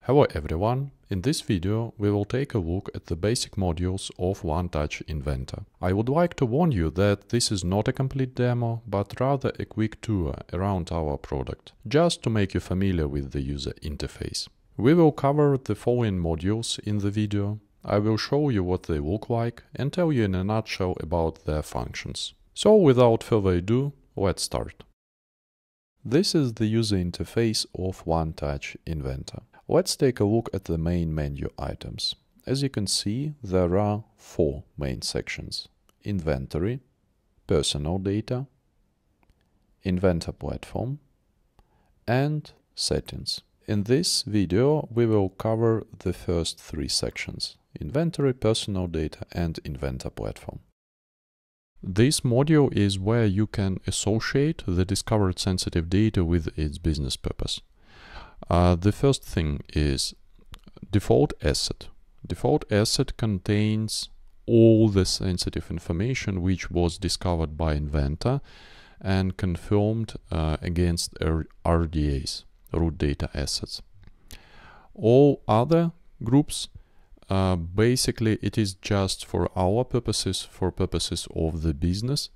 Hello everyone, in this video we will take a look at the basic modules of OneTouch Inventa. I would like to warn you that this is not a complete demo, but rather a quick tour around our product, just to make you familiar with the user interface. We will cover the following modules in the video. I will show you what they look like and tell you in a nutshell about their functions. So without further ado, let's start. This is the user interface of OneTouch Inventa. Let's take a look at the main menu items. As you can see, there are 4 main sections: Inventory, Personal Data, Inventa Platform, and Settings. In this video, we will cover the first 3 sections: Inventory, Personal Data, and Inventa Platform. This module is where you can associate the discovered sensitive data with its business purpose. The first thing is default asset. Default asset contains all the sensitive information which was discovered by Inventa and confirmed against RDAs, root data assets. All other groups, basically it is just for our purposes, for purposes of the business.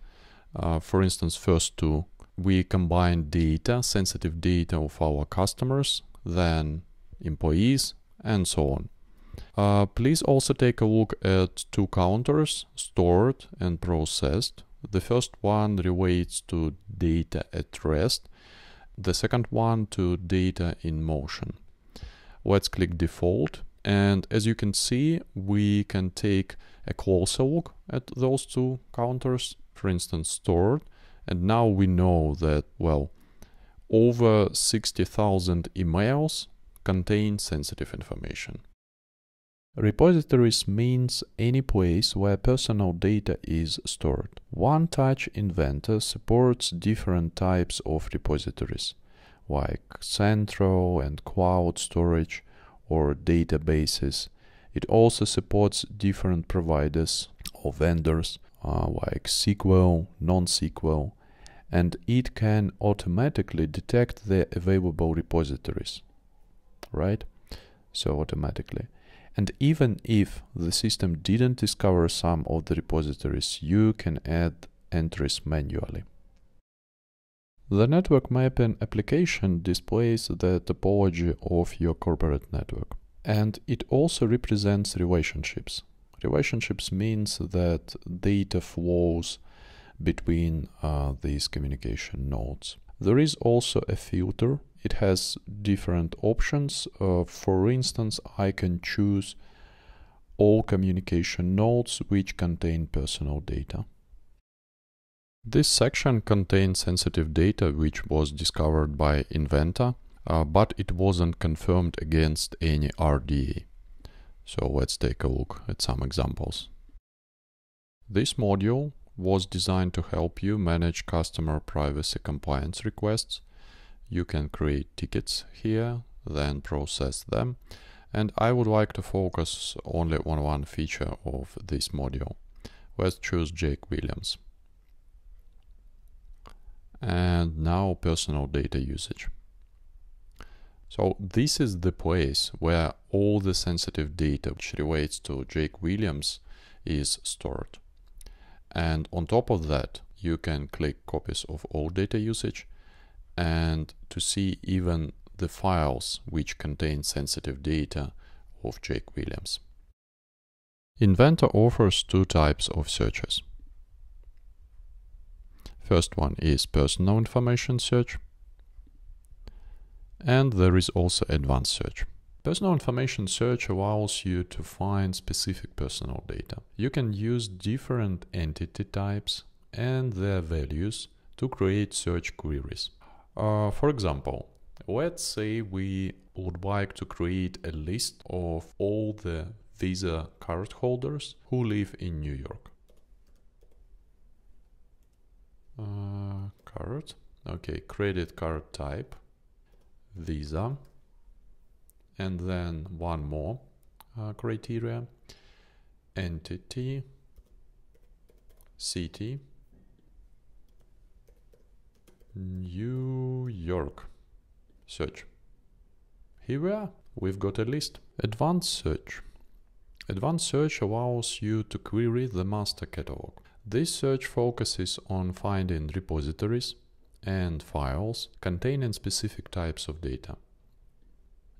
For instance, first 2. We combine data, sensitive data of our customers, then employees, and so on. Please also take a look at 2 counters, stored and processed. The first one relates to data at rest, the second one to data in motion. Let's click default, and as you can see, we can take a closer look at those 2 counters, for instance stored. And now we know that, well, over 60,000 emails contain sensitive information. Repositories means any place where personal data is stored. OneTouch Inventa supports different types of repositories, like central and cloud storage or databases. It also supports different providers or vendors, like SQL, non-SQL, and it can automatically detect the available repositories, right? So automatically. And even if the system didn't discover some of the repositories, you can add entries manually. The network mapping application displays the topology of your corporate network, and it also represents relationships. Relationships means that data flows between these communication nodes. There is also a filter. It has different options. For instance, I can choose all communication nodes which contain personal data. This section contains sensitive data which was discovered by Inventa, but it wasn't confirmed against any RDA. So let's take a look at some examples. This module was designed to help you manage customer privacy compliance requests. You can create tickets here, then process them. And I would like to focus only on one feature of this module. Let's choose Jake Williams. And now personal data usage. So this is the place where all the sensitive data which relates to Jake Williams is stored. And on top of that, you can click copies of all data usage and to see even the files which contain sensitive data of Jake Williams. Inventa offers 2 types of searches. First one is personal information search. And there is also advanced search. Personal information search allows you to find specific personal data. You can use different entity types and their values to create search queries. For example, let's say we would like to create a list of all the Visa card holders who live in New York. Card. Okay, credit card type. Visa, and then one more criteria: entity, city, New York. Search. Here we are. we've got a list. Advanced search. Advanced search allows you to query the master catalog. This search focuses on finding repositories and files containing specific types of data.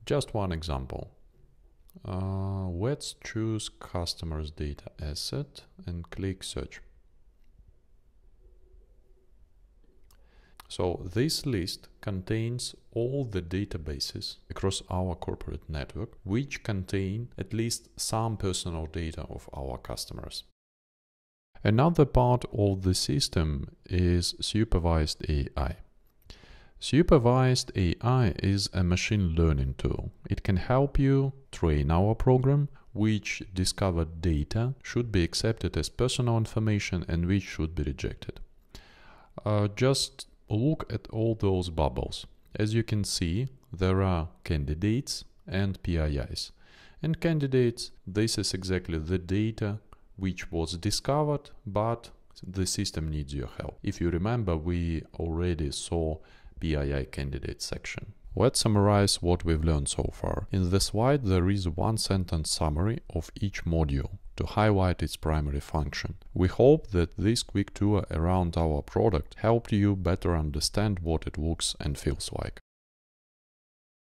Just one example. Let's choose customers data asset and click search. So this list contains all the databases across our corporate network which contain at least some personal data of our customers. Another part of the system is Supervised AI. Supervised AI is a machine learning tool. It can help you train our program which discovered data should be accepted as personal information and which should be rejected. Just look at all those bubbles. As you can see, there are candidates and PIIs. And candidates, this is exactly the data which was discovered, but the system needs your help. If you remember, we already saw PII Candidates section. Let's summarize what we've learned so far. In the slide, there is a one-sentence summary of each module to highlight its primary function. We hope that this quick tour around our product helped you better understand what it looks and feels like.